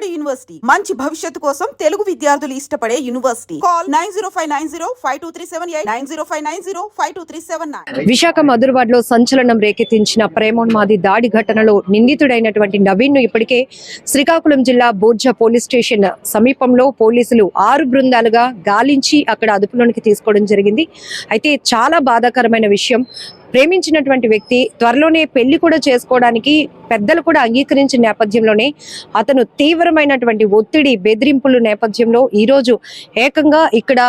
Vijayawada university మంచి భవిష్యత్తు కోసం తెలుగు విద్యార్థులు ఇష్టపడే యూనివర్సిటీ. కాల్ 9059052378 9059052379. విశాఖ మధురవాడలో సంచలనం రేకెత్తించిన ప్రేమోన్మాది దాడి ఘటనలో నిందితుడైనటువంటి నవీన్ ను ఇప్పటికే శ్రీకాకుళం జిల్లా బోర్జా పోలీస్ స్టేషన్ సమీపంలో పోలీసులు 6 బృందాలుగా గాలించి అక్కడ అదుపులోనికి తీసుకోవడం జరిగింది. అయితే చాలా బాధాకరమైన విషయం, ప్రేమించినటువంటి వ్యక్తి త్వరలోనే పెళ్లి కూడా చేసుకోవడానికి పెద్దలు కూడా అంగీకరించిన నేపథ్యంలోనే అతను తీవ్రమైనటువంటి ఒత్తిడి బెదిరింపుల నేపథ్యంలో ఈ రోజు ఏకంగా ఇక్కడ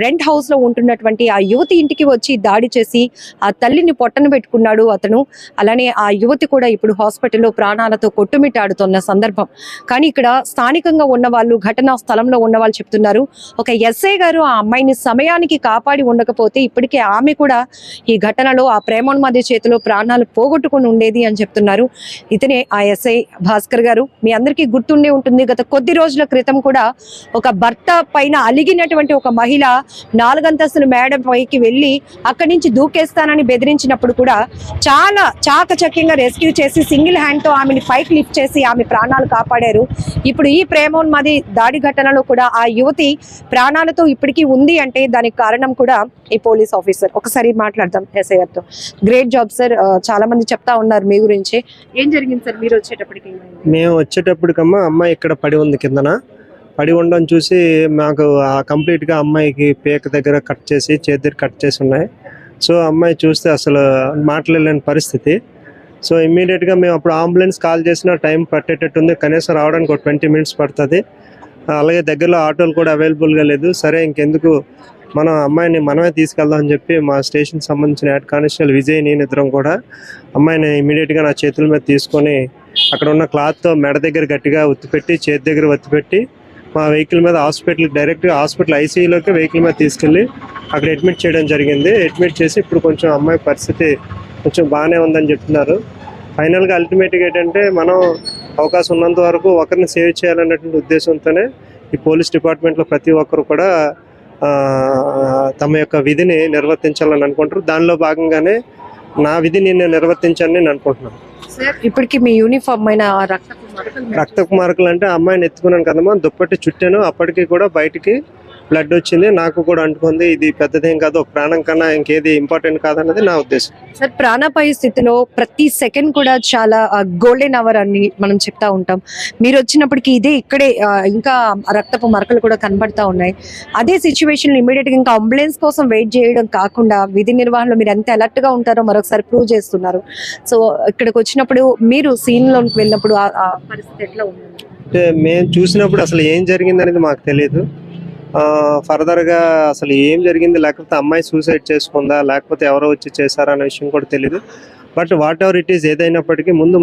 రెంట్ హౌస్ లో ఉంటున్నటువంటి ఆ యువతి ఇంటికి వచ్చి దాడి చేసి ఆ తల్లిని పొట్టన పెట్టుకున్నాడు అతను. అలానే ఆ యువతి కూడా ఇప్పుడు హాస్పిటల్లో ప్రాణాలతో కొట్టుమిట్టాడుతున్న సందర్భం. కానీ ఇక్కడ స్థానికంగా ఉన్న వాళ్ళు, ఘటనా స్థలంలో ఉన్న వాళ్ళు చెప్తున్నారు, ఒక ఎస్ఐ గారు ఆ అమ్మాయిని సమయానికి కాపాడి ఉండకపోతే ఇప్పటికే ఆమె కూడా ఈ ఘటనలో ఆ ప్రేమోన్మాది చేతిలో ప్రాణాలు పోగొట్టుకుని ఉండేది అని చెప్తున్నారు. ఇతనే ఆ ఎస్ఐ భాస్కర్ గారు. మీ అందరికీ గుర్తుండే ఉంటుంది, గత కొద్ది రోజుల క్రితం కూడా ఒక భర్త పైన అలిగినటువంటి ఒక మహిళ 4 అంతస్తుల మేడ పైకి వెళ్ళి అక్కడి నుంచి దూకేస్తానని బెదిరించినప్పుడు కూడా చాలా చాకచక్యంగా రెస్క్యూ చేసి సింగిల్ హ్యాండ్ తో ఆమెని పైకి లిఫ్ట్ చేసి ఆమె ప్రాణాలు కాపాడారు. ఇప్పుడు ఈ ప్రేమోన్మాది దాడి ఘటనలో కూడా ఆ యువతి ప్రాణాలతో ఇప్పటికీ ఉంది అంటే దానికి కారణం కూడా ఈ పోలీస్ ఆఫీసర్. ఒకసారి మాట్లాడదాం ఎస్ఐ గారితో. Great job sir. చాలా మంది చెప్తా ఉన్నారు మీ గురించి. ఏం జరిగింది సార్ మీరు వచ్చేటప్పటికి? మేము వచ్చేటప్పటికమ్మా అమ్మాయి ఇక్కడ పడి ఉంది, కిందన పడి ఉండడం చూసి మాకు కంప్లీట్ గా అమ్మాయికి పేక దగ్గర కట్ చేసి, చేతి దగ్గర కట్ చేసి ఉన్నాయి. సో అమ్మాయి చూస్తే అసలు మాట్లాడలేని పరిస్థితి. సో ఇమ్మీడియట్ గా మేము అప్పుడు అంబులెన్స్ కాల్ చేసిన టైం పట్టేటట్టుంది, కనీసం రావడానికి ఒక 20 మినిట్స్ పడుతుంది. అలాగే దగ్గరలో ఆటోలు కూడా అవైలబుల్ గా లేదు. సరే ఇంకెందుకు మనం అమ్మాయిని మనమే తీసుకెళ్దాం అని చెప్పి మా స్టేషన్ సంబంధించిన హెడ్ కానిస్టేబుల్ విజయ్, నేను ఇద్దరం కూడా అమ్మాయిని ఇమీడియట్ గా నా చేతుల మీద తీసుకొని అక్కడ ఉన్న క్లాత్ తో మెడ దగ్గర గట్టిగా ఒత్తిపెట్టి, చేతి దగ్గర ఒత్తిపెట్టి మా వెహికల్ మీద డైరెక్ట్ గా హాస్పిటల్ ఐసీయూలోకి వెహికల్ మీద తీసుకెళ్లి అక్కడ అడ్మిట్ చేయడం జరిగింది. అడ్మిట్ చేసి ఇప్పుడు కొంచెం అమ్మాయి పరిస్థితి కొంచెం బాగానే ఉందని చెప్తున్నారు. ఫైనల్ గా అల్టిమేట్ గా ఏంటంటే మనం అవకాశం ఉన్నంత వరకు ఒకరిని సేవ్ చేయాలన్నటువంటి ఉద్దేశంతోనే ఈ పోలీస్ డిపార్ట్మెంట్ లో ప్రతి ఒక్కరు కూడా తమ యొక్క విధిని నిర్వర్తించాలని అనుకుంటారు. దానిలో భాగంగానే నా విధిని నేను నిర్వర్తించాలని నేను అనుకుంటున్నాను. ఇప్పటికి మీ యూనిఫామ్ అయిన రక్తపు మార్కులు అంటే అమ్మాయిని ఎత్తుకున్నాను కదమ్మా, దుప్పటి చుట్టాను, అప్పటికి కూడా బయటికి బ్లడ్ వచ్చింది, నాకు కూడా అంటుకుంది. ఇది పెద్దదేం కాదు, ఒక ప్రాణం కన్నా ఇంకేది ఇంపార్టెంట్ కాదన్నది నా ఉద్దేశం. సార్, ప్రాణాపాయ స్థితిలో ప్రతి సెకండ్ కూడా చాలా గోల్డెన్ అవర్ అని మనం చెప్తా ఉంటాం. మీరు వచ్చినప్పటికీ ఇక్కడే ఇంకా రక్తపు మరకలు కూడా కనబడతా ఉన్నాయి. అదే సిచ్యువేషన్ ఇమీడియట్ గా ఇంకా అంబులెన్స్ కోసం వెయిట్ చేయడం కాకుండా విధి నిర్వహణలో మీరు ఎంత అలర్ట్ గా ఉంటారో మరొకసారి ప్రూవ్ చేస్తున్నారు. సో ఇక్కడికి వచ్చినప్పుడు మీరు సీన్ లోకి వెళ్ళినప్పుడు ఆ పరిస్థితి ఎట్లా ఉంది? అంటే మేము చూసినప్పుడు అసలు ఏం జరిగింది అనేది మాకు తెలియదు. ఫర్దర్ గా అసలు ఏం జరిగింది, లేకపోతే అమ్మాయి సూసైడ్ చేసుకుందా, లేకపోతే ఎవరో వచ్చి చేశారా అనే విషయం కూడా తెలియదు. But what ever it is, ఏదైనప్పటికీ ముందు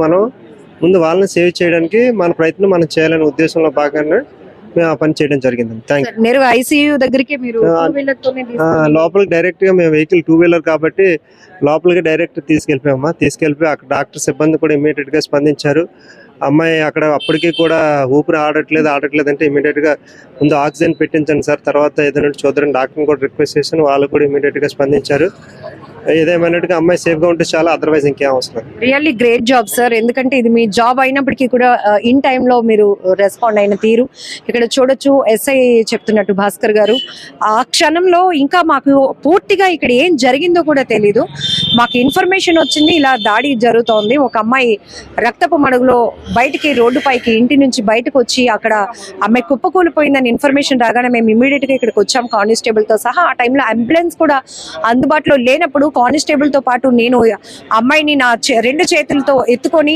వాళ్ళని సేవ్ చేయడానికి మన ప్రయత్నం మనం చేయాలనే ఉద్దేశంలో భాగంగా మేము ఆ పని చేయడం జరిగింది. Thank you. ఐసీయూ దగ్గరికి మీరు లోపలికి డైరెక్ట్ గా మేము వెహికల్ 2 వీలర్ కాబట్టి లోపలికి డైరెక్ట్ తీసుకెళ్ళిపోయి అక్కడ డాక్టర్ సిబ్బంది కూడా ఇమీడియట్ గా స్పందించారు. అమ్మాయి అక్కడ అప్పటికి కూడా ఊపిరి ఆడట్లేదు అంటే ఇమీడియట్ గా ముందు ఆక్సిజన్ పెట్టించండి సార్, తర్వాత ఏదైనా చూద్దాం డాక్టర్ని కూడా రిక్వెస్ట్ చేశాను. వాళ్ళు కూడా ఇమీడియట్ గా స్పందించారు. ఏదేమైనట్టుగా అమ్మాయి సేఫ్ గా ఉంటే చాలా, అదర్వైజ్ ఇంకేం అవసరం. Really great job sir. ఎందుకంటే ఇది మీ జాబ్ అయినప్పటికీ కూడా ఇన్ టైంలో మీరు రెస్పాండ్ అయిన తీరు ఇక్కడ చూడొచ్చు. ఎస్ఐ చెప్తున్నట్టు భాస్కర్ గారు, ఆ క్షణంలో ఇంకా మాకు పూర్తిగా ఇక్కడ ఏం జరిగిందో కూడా తెలీదు. మాకు ఇన్ఫర్మేషన్ వచ్చింది ఇలా దాడి జరుగుతోంది, ఒక అమ్మాయి రక్తపు మడుగులో బయటికి రోడ్డు పైకి ఇంటి నుంచి బయటకు వచ్చి అక్కడ అమ్మాయి కుప్పకూలిపోయిందని ఇన్ఫర్మేషన్ రాగానే మేము ఇమీడియట్ గా ఇక్కడికి వచ్చాం కానిస్టేబుల్ తో సహా. ఆ టైంలో అంబులెన్స్ కూడా అందుబాటులో లేనప్పుడు కానిస్టేబుల్ తో పాటు నేను అమ్మాయిని నా 2 చేతులతో ఎత్తుకొని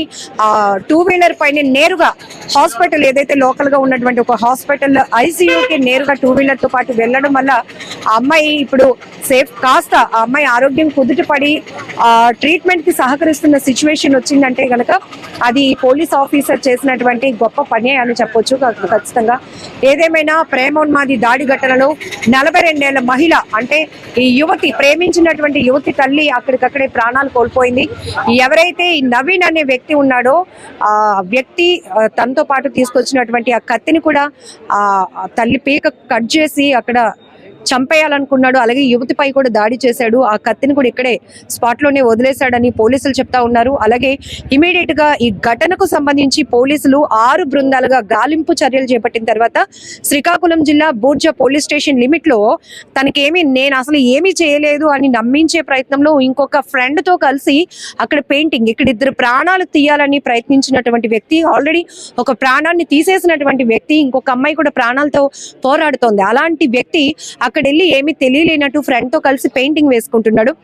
2 వీలర్ పైన నేరుగా హాస్పిటల్, ఏదైతే లోకల్ గా ఉన్నటువంటి ఒక హాస్పిటల్ ఐసీయూకి నేరుగా 2 వీలర్ తో పాటు వెళ్ళడం వల్ల ఆ అమ్మాయి ఇప్పుడు సేఫ్, కాస్త ఆ అమ్మాయి ఆరోగ్యం కుదుటపడి ట్రీట్మెంట్ కి సహకరిస్తున్న సిచ్యువేషన్ వచ్చిందంటే గనక అది పోలీస్ ఆఫీసర్ చేసినటువంటి గొప్ప పని అని చెప్పొచ్చు ఖచ్చితంగా. ఏదేమైనా ప్రేమోన్మాది దాడి ఘటనలో 42 ఏళ్ల మహిళ, అంటే ఈ యువతి, ప్రేమించినటువంటి యువతి తల్లి అక్కడికక్కడే ప్రాణాలు కోల్పోయింది. ఎవరైతే ఈ నవీన్ అనే వ్యక్తి ఉన్నాడో ఆ వ్యక్తి తనతో పాటు తీసుకొచ్చినటువంటి ఆ కత్తిని కూడా ఆ తల్లి పీక కట్ చేసి అక్కడ చంపేయాలనుకున్నాడు. అలాగే యువతిపై కూడా దాడి చేశాడు. ఆ కత్తిని కూడా ఇక్కడే స్పాట్ లోనే వదిలేశాడని పోలీసులు చెప్తా ఉన్నారు. అలాగే ఇమీడియట్ గా ఈ ఘటనకు సంబంధించి పోలీసులు 6 బృందాలుగా గాలింపు చర్యలు చేపట్టిన తర్వాత శ్రీకాకుళం జిల్లా బూర్జా పోలీస్ స్టేషన్ లిమిట్ లో నేను అసలు ఏమీ చేయలేదు అని నమ్మించే ప్రయత్నంలో ఇంకొక ఫ్రెండ్ తో కలిసి అక్కడ పెయింటింగ్, ఇక్కడ 2 ప్రాణాలు తీయాలని ప్రయత్నించినటువంటి వ్యక్తి, ఆల్రెడీ ఒక ప్రాణాన్ని తీసేసినటువంటి వ్యక్తి, ఇంకొక అమ్మాయి కూడా ప్రాణాలతో పోరాడుతోంది. అలాంటి వ్యక్తి అక్కడ వెళ్ళి ఏమీ తెలియలేనట్టు ఫ్రెండ్ తో కలిసి పెయింటింగ్ వేసుకుంటున్నాడు.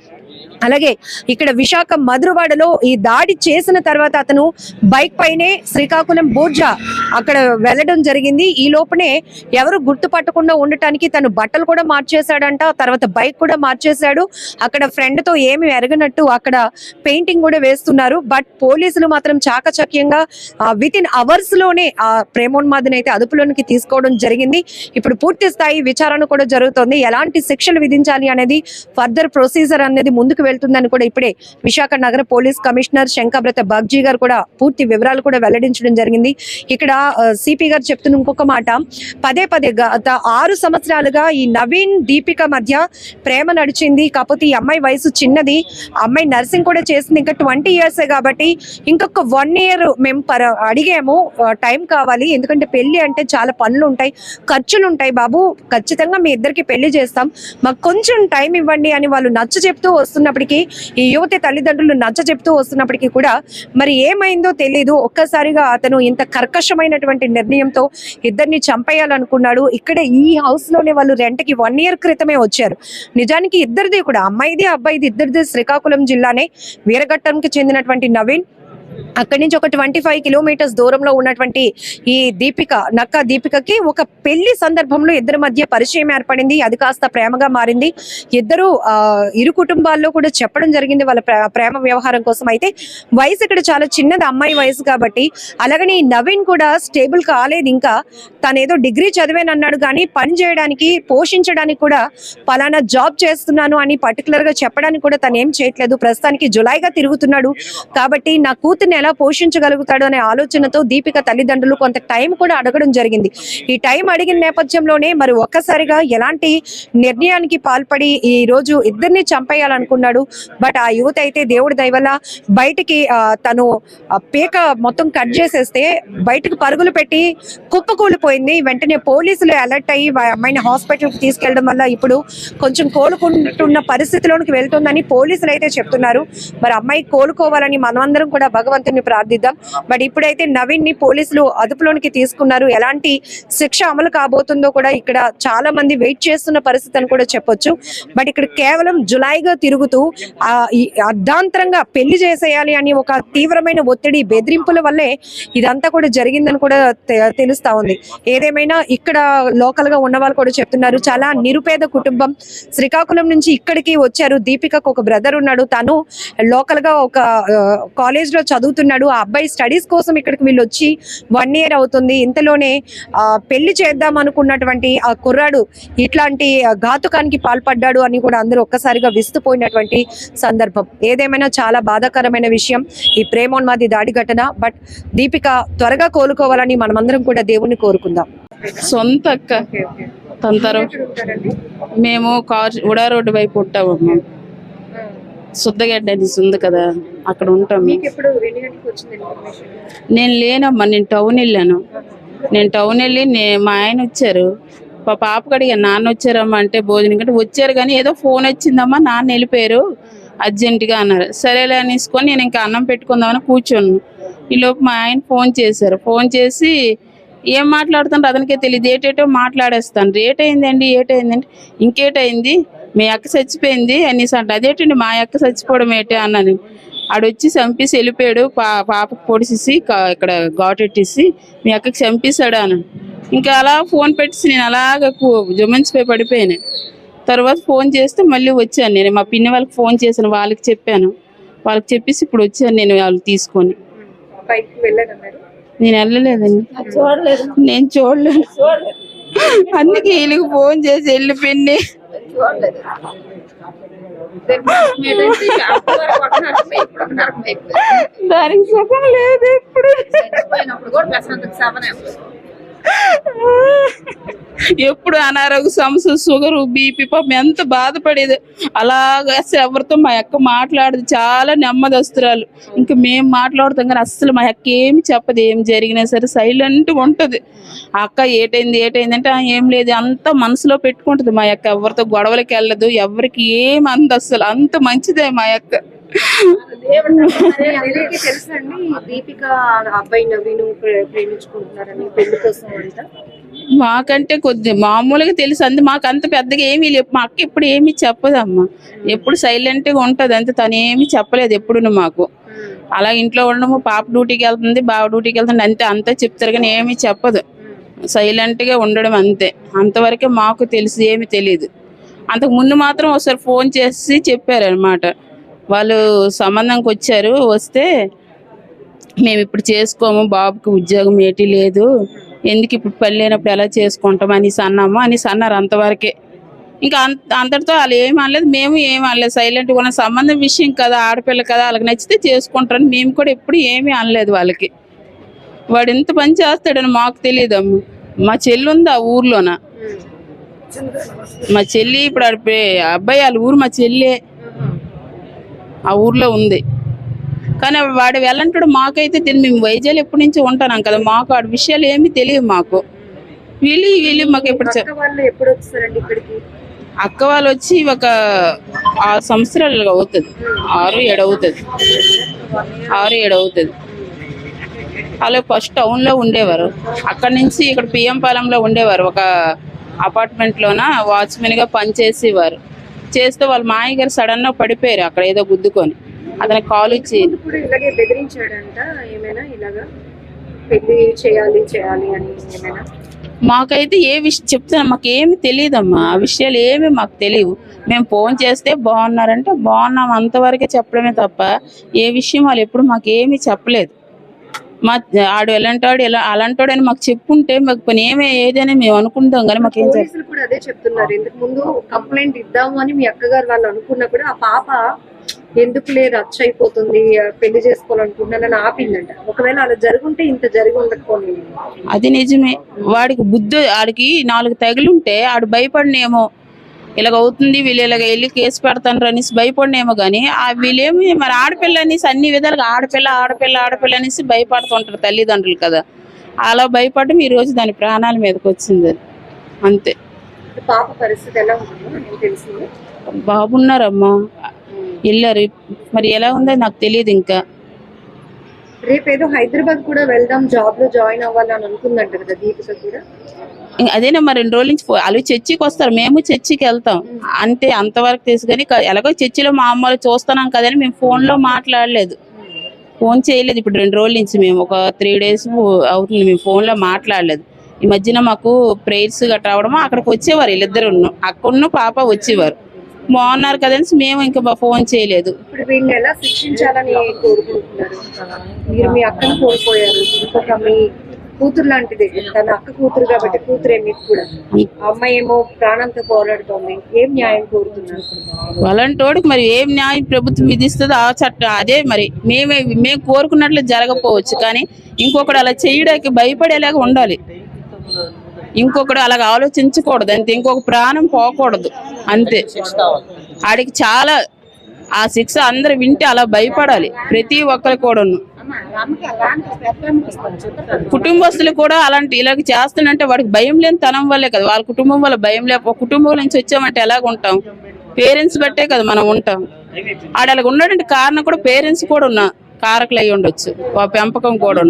అలాగే ఇక్కడ విశాఖ మధురవాడలో ఈ దాడి చేసిన తర్వాత అతను బైక్ పైనే శ్రీకాకుళం బూర్జా అక్కడ వెళ్ళడం జరిగింది. ఈ లోపనే ఎవరు గుర్తుపట్టకుండా ఉండటానికి తను బట్టలు కూడా మార్చేశాడంట, తర్వాత బైక్ కూడా మార్చేశాడు. అక్కడ ఫ్రెండ్ తో ఏమి ఎరగనట్టు అక్కడ పెయింటింగ్ కూడా వేస్తున్నారు. బట్ పోలీసులు మాత్రం చాకచక్యంగా విత్ ఇన్ అవర్స్ లోనే ఆ ప్రేమోన్మాదిని అయితే అదుపులోనికి తీసుకోవడం జరిగింది. ఇప్పుడు పూర్తి స్థాయి విచారణ కూడా జరుగుతోంది. ఎలాంటి శిక్షలు విధించాలి అనేది ఫర్దర్ ప్రొసీజర్ అనేది ముందుకు వెళ్తుందని కూడా ఇప్పుడే విశాఖ నగర పోలీస్ కమిషనర్ శంకబ్రత బాగ్జీ గారు కూడా పూర్తి వివరాలు కూడా వెల్లడించడం జరిగింది. ఇక్కడ సిపి గారు చెప్తున్న ఇంకొక మాట, పదే గత 6 సంవత్సరాలుగా ఈ నవీన్ దీపిక మధ్య ప్రేమ నడిచింది. కాకపోతే ఈ అమ్మాయి వయసు చిన్నది, అమ్మాయి నర్సింగ్ కూడా చేసింది, ఇంకా 20 years కాబట్టి ఇంకొక 1 year మేము అడిగాము, టైం కావాలి, ఎందుకంటే పెళ్లి అంటే చాలా పనులు ఉంటాయి, ఖర్చులు ఉంటాయి బాబు, ఖచ్చితంగా మీ ఇద్దరికి పెళ్లి చేస్తాం, మాకు కొంచెం టైం ఇవ్వండి అని వాళ్ళు నచ్చ చెప్తూ వస్తున్నప్పటికీ, ఈ యువతి తల్లిదండ్రులు నచ్చ చెప్తూ వస్తున్నప్పటికీ కూడా మరి ఏమైందో తెలియదు. ఒక్కసారిగా అతను ఇంత కర్కశమైనటువంటి నిర్ణయంతో ఇద్దరిని చంపేయాలనుకున్నాడు. ఇక్కడ ఈ హౌస్ లోనే వాళ్ళు రెంట్ కి 1 year క్రితమే వచ్చారు. నిజానికి ఇద్దరిది కూడా, అమ్మాయిది అబ్బాయిది ఇద్దరిది శ్రీకాకుళం జిల్లానే వీరఘట్టంకి చెందినటువంటి నవీన్, అక్కడి నుంచి ఒక 25 kilometers దూరంలో ఉన్నటువంటి ఈ నక్క దీపికకి ఒక పెళ్లి సందర్భంలో ఇద్దరి మధ్య పరిచయం ఏర్పడింది. అది కాస్త ప్రేమగా మారింది. ఇద్దరు ఇరు కుటుంబాల్లో కూడా చెప్పడం జరిగింది వాళ్ళ ప్రేమ వ్యవహారం కోసం. అయితే వయసు ఇక్కడ చాలా చిన్నది, అమ్మాయి వయసు కాబట్టి. అలాగని నవీన్ కూడా స్టేబుల్ కాలేదు, ఇంకా తనేదో డిగ్రీ చదివానన్నాడు కానీ పని చేయడానికి పోషించడానికి కూడా పలానా జాబ్ చేస్తున్నాను అని పర్టికులర్ గా చెప్పడానికి కూడా తను ఏం చేయట్లేదు. ప్రస్తుతానికి జులైగా తిరుగుతున్నాడు కాబట్టి నా కూతుర్ని ఎలా పోషించగలుగుతాడు అనే ఆలోచనతో దీపిక తల్లిదండ్రులు కొంత టైం కూడా అడగడం జరిగింది. ఈ టైం అడిగిన నేపథ్యంలోనే మరి ఒక్కసారిగా ఎలాంటి నిర్ణయానికి పాల్పడి ఈ రోజు ఇద్దరిని చంపేయాలనుకున్నాడు. బట్ ఆ యువత అయితే దేవుడి దయ వల్ల బయటికి తను పీక మొత్తం కట్ చేసేస్తే బయటకు పరుగులు పెట్టి కుప్పకూలిపోయింది. వెంటనే పోలీసులు అలర్ట్ అయ్యి అమ్మాయిని హాస్పిటల్ కి తీసుకెళ్లడం వల్ల ఇప్పుడు కొంచెం కోలుకుంటున్న పరిస్థితిలోనికి వెళ్తుందని పోలీసులు అయితే చెప్తున్నారు. మరి అమ్మాయి కోలుకోవాలని మనమందరం కూడా భగవంతుని ప్రార్థిద్దాం. బట్ ఇప్పుడైతే నవీన్ ని పోలీసులు అదుపులోనికి తీసుకున్నారు. ఎలాంటి శిక్ష అమలు కాబోతుందో కూడా ఇక్కడ చాలా మంది వెయిట్ చేస్తున్న పరిస్థితి అని కూడా చెప్పొచ్చు. బట్ ఇక్కడ కేవలం జులైగా తిరుగుతూ అర్ధాంతరంగా పెళ్లి చేసేయాలి అని ఒక తీవ్రమైన ఒత్తిడి, బెదిరింపుల వల్లే ఇదంతా కూడా జరిగిందని కూడా తెలుస్తా ఉంది. ఏదేమైనా ఇక్కడ లోకల్ గా ఉన్న వాళ్ళు కూడా చెప్తున్నారు, చాలా నిరుపేద కుటుంబం, శ్రీకాకుళం నుంచి ఇక్కడికి వచ్చారు. దీపికకు ఒక బ్రదర్ ఉన్నాడు, తను లోకల్ గా ఒక కాలేజ్ లో చదువుతున్నాడు. ఆ అబ్బాయి స్టడీస్ కోసం ఇక్కడికి వీళ్ళు వచ్చి 1 year అవుతుంది. ఇంతలోనే పెళ్లి చేద్దాం అనుకున్నటువంటి ఆ కుర్రాడు ఇట్లాంటి ఘాతుకానికి పాల్పడ్డాడు అని కూడా అందరూ ఒక్కసారిగా విస్తుపోయినటువంటి సందర్భం. ఏదేమైనా చాలా బాధాకరమైన విషయం ఈ ప్రేమోన్మాది దాడి ఘటన. బట్ దీపిక త్వరగా కోలుకోవాలని మనమందరం కూడా దేవుణ్ణి కోరుకుందాం. సొంత అక్క తంతరు, మేము ఉడా రోడ్డు వైపు ఉంటాము. మేము శుద్ధగడ్డ అనేసి ఉంది కదా, అక్కడ ఉంటాం. నేను లేనమ్మా, నేను టౌన్ వెళ్ళాను. మా ఆయన వచ్చారు, మా పాపకు అడిగా నాన్న వచ్చారమ్మా అంటే భోజనం కంటే వచ్చారు కానీ ఏదో ఫోన్ వచ్చిందమ్మా, నాన్న వెళ్ళిపోయారు అర్జెంటుగా అన్నారు. సరేలే అనేసుకొని నేను ఇంకా అన్నం పెట్టుకుందామని కూర్చోను. ఈలోపు మా ఆయన ఫోన్ చేశారు. ఫోన్ చేసి ఏం మాట్లాడుతుంటే అతనికే తెలియదు, ఏటేటో మాట్లాడేస్తాను. ఏటైందండి ఇంకేటైంది, మీ అక్క చచ్చిపోయింది అనేసి అంటే, అదేటండి మా అక్క చచ్చిపోవడం ఏంటి అన్నాను. ఆడొచ్చి చంపేసి వెళ్ళిపోయాడు, పాపకు పొడిసేసి ఇక్కడ ఘాటెట్టేసి మీ అక్కకి చంపేశాడు అన్నాను. ఇంకా అలా ఫోన్ పెట్టేసి నేను అలాగ జమించిపోయి పడిపోయాను. తర్వాత ఫోన్ చేస్తే మళ్ళీ వచ్చాను. నేను మా పిన్ని వాళ్ళకి ఫోన్ చేశాను, వాళ్ళకి చెప్పాను. వాళ్ళకి చెప్పేసి ఇప్పుడు వచ్చాను నేను వాళ్ళు తీసుకొని. నేను వెళ్ళలేదండి, నేను చూడలేదు. అందుకే వీళ్ళకి ఫోన్ చేసి వెళ్ళిపోయింది. దానికి సుఖం లేదు. ఇప్పుడు ఎప్పుడు అనారోగ్య సమస్య, షుగరు, బీపీ, పాపం ఎంత బాధపడేది. అలాగా ఎవరితో మా అక్క మాట్లాడదు, చాలా నెమ్మదస్తురాలు. ఇంకా మేము మాట్లాడుతాం కానీ అస్సలు మా అక్క ఏమి చెప్పదు. ఏం జరిగినా సరే సైలెంట్గా ఉంటుంది. అక్క ఏటైంది అంటే ఏం లేదు, అంత మనసులో పెట్టుకుంటుంది మా అక్క. ఎవరితో గొడవలకి వెళ్ళదు, ఎవరికి ఏమి అంత అస్సలు అంత మంచిదే మా అక్క. తెలుసండి దీపిక అబ్బాయి నవీను ప్రేమించుకుంటున్నారని పెళ్లి కోసం అంట. మాకంటే కొద్ది మామూలుగా తెలుసు అంది, మాకు అంత పెద్దగా ఏమీ లేవు. మా అక్క ఎప్పుడు ఏమీ చెప్పదమ్మా, ఎప్పుడు సైలెంట్ గా ఉంటది అంతే. తను ఏమీ చెప్పలేదు ఎప్పుడు మాకు. అలా ఇంట్లో ఉండము, పాప డ్యూటీకి వెళ్తుంది, బావ డ్యూటీకి వెళ్తుంది అంతే. అంతా చెప్తారు కానీ ఏమీ చెప్పదు, సైలెంట్ గా ఉండడం అంతే. అంతవరకే మాకు తెలుసు, ఏమి తెలియదు. అంతకు ముందు మాత్రం ఒకసారి ఫోన్ చేసి చెప్పారనమాట. వాళ్ళు సంబంధంకి వచ్చారు, వస్తే మేము ఇప్పుడు చేసుకోము, బాబుకి ఉద్యోగం ఏటి లేదు, ఎందుకు ఇప్పుడు పని లేనప్పుడు ఎలా చేసుకుంటాం అనేసి అన్నాము అనేసి అన్నారు. అంతవరకే, ఇంకా అంతటితో వాళ్ళు ఏమి అనలేదు, మేము ఏమి అనలేదు. సైలెంట్గా ఉన్న సంబంధం విషయం కదా, ఆడపిల్ల కదా, వాళ్ళకి నచ్చితే చేసుకుంటారని మేము కూడా ఎప్పుడు ఏమీ అనలేదు వాళ్ళకి. వాడు ఎంత పని చేస్తాడని మాకు తెలియదమ్మ. మా చెల్లి ఉంది ఆ ఊర్లోన, మా చెల్లి ఇప్పుడు అబ్బాయి వాళ్ళ ఊరు మా చెల్లి ఆ ఊర్లో ఉంది. కానీ వాడు వెళ్ళంటాడు, మాకైతే తెలియదు. మేము వైజాగ్ ఎప్పటి నుంచి ఉంటున్నాం కదా, మాకు ఆ విషయాలు ఏమీ తెలియదు మాకు. వీళ్ళు మాకు ఎప్పుడు వస్తారండి ఇక్కడికి? అక్క వాళ్ళు వచ్చి ఒక 6 సంవత్సరాలు అవుతుంది, 6-7 అవుతుంది. అలా ఫస్ట్ టౌన్ లో ఉండేవారు, అక్కడి నుంచి ఇక్కడ పిఎం పాలెంలో ఉండేవారు. ఒక అపార్ట్మెంట్ లోన వాచ్మెన్ గా పనిచేసేవారు. చేస్తే వాళ్ళ మాయ గారు సడన్ గా పడిపోయారు అక్కడ ఏదో గుద్దుకొని. అతనికి కాల్ ఇచ్చి ఇలాగే బెదిరించాడంట, ఏమైనా ఇలాగా పెళ్లి చేయాలి అని ఏమైనా? మాకైతే ఏ విషయం చెప్తాను మాకు ఏమి తెలియదమ్మా, ఆ విషయాలు ఏమి మాకు తెలియవు. మేము ఫోన్ చేస్తే బాగున్నారంటే బాగున్నాం అంతవరకే చెప్పడమే తప్ప ఏ విషయం వాళ్ళు ఎప్పుడు మాకు ఏమీ చెప్పలేదు. మా ఆడు ఎలాంటాడు అలాంటాడని మాకు చెప్పుంటే మాకు పని ఏదైనా మేము అనుకుంటాం కానీ మాకేం పోలీసులు కూడా అదే చెప్తున్నారు. ఇంతకు ముందు కంప్లైంట్ ఇద్దాము అని మీ అక్కగారు వాళ్ళు అనుకున్నా కూడా ఆ పాప ఎందుకులే రచ్చ అయిపోతుంది, పెళ్లి చేసుకోవాలనుకుంటున్నానని ఆపిందంట. ఒకవేళ అలా జరుగుంటే ఇంత జరిగి ఉండకపోయి. అది నిజమే, వాడికి ఆడికి 4 తగులుంటే ఆడు భయపడినేమో, ఇలాగ అవుతుంది వీళ్ళు ఇలాగ వెళ్ళి కేసు పెడతాను అనేసి భయపడినేమో. కానీ వీళ్ళేమి మరి ఆడపిల్ల అనేసి అన్ని విధాలుగా ఆడపిల్ల అనేసి భయపడుతుంటారు తల్లిదండ్రులు కదా. అలా భయపడడం ఈ రోజు దాని ప్రాణాల మీదకి వచ్చింది అంతే. పాప పరిస్థితి ఎలా ఉంటుందో తెలిసింది? బాగున్నారమ్మా, వెళ్ళారు. మరి ఎలా ఉందో నాకు తెలియదు. ఇంకా రేపేదో హైదరాబాద్ కూడా వెళ్దాం, జాబ్ లో జాయిన్ అవ్వాలని అనుకుందంట కదా దీపిక కూడా. అదేనా మరి 2 రోజుల నుంచి వాళ్ళు చర్చికి వస్తారు, మేము చర్చికి వెళ్తాం అంతే. అంతవరకు తెలుసు కానీ ఎలాగో చర్చిలో మా అమ్మలు చూస్తున్నాం కదని మేము ఫోన్ లో మాట్లాడలేదు, ఫోన్ చేయలేదు. ఇప్పుడు 2 రోజుల నుంచి మేము ఒక 3 days అవుతుంది మేము ఫోన్ లో మాట్లాడలేదు. ఈ మధ్యన మాకు ప్రేయర్స్ గట్రా అవడమో అక్కడికి వచ్చేవారు వీళ్ళిద్దరు, అక్కడున్న పాప వచ్చేవారు. బాగున్నారు కదని మేము ఇంకా ఫోన్ చేయలేదు. ఇప్పుడు వీళ్ళని ఎలా శిక్షించాలని కోరుకుంటున్నారు? మీరు మీ అక్కను కోల్పోయారు, ఇంకొక మీ కూతురు లాంటిది, తన అక్క కూతురు కాబట్టి కూతురే మీకు కూడా. అమ్మాయి ఏమో ప్రాణంతో పోరాడుతోంది, ఏం న్యాయం కోరుతున్నారు? వాళ్ళంటోడికి మరి ఏం న్యాయం ప్రభుత్వం విధిస్తుందో ఆ చట్టం అదే. మరి మేము కోరుకున్నట్లు జరగకపోవచ్చు కానీ ఇంకొకడు అలా చేయడానికి భయపడేలాగా ఉండాలి. ఇంకొకడు అలాగ ఆలోచించకూడదు అంతే, ఇంకొక ప్రాణం పోకూడదు అంతే. ఆడికి చాలా ఆ శిక్ష అందరు వింటే అలా భయపడాలి ప్రతి ఒక్కరు కూడాను. కుటుంబస్తులు కూడా అలాంటి ఇలాగ చేస్తానంటే వాడికి భయం లేని తనం వల్లే కదా, వాళ్ళ కుటుంబం వల్ల భయం లేక కుటుంబం నుంచి వచ్చామంటే ఎలాగ ఉంటాం? పేరెంట్స్ బట్టే కదా మనం ఉంటాం. ఆడ అలాగ ఉన్నాడంటే కారణం కూడా పేరెంట్స్ కూడా కారకులు అయ్యి ఉండొచ్చు, పెంపకం కూడా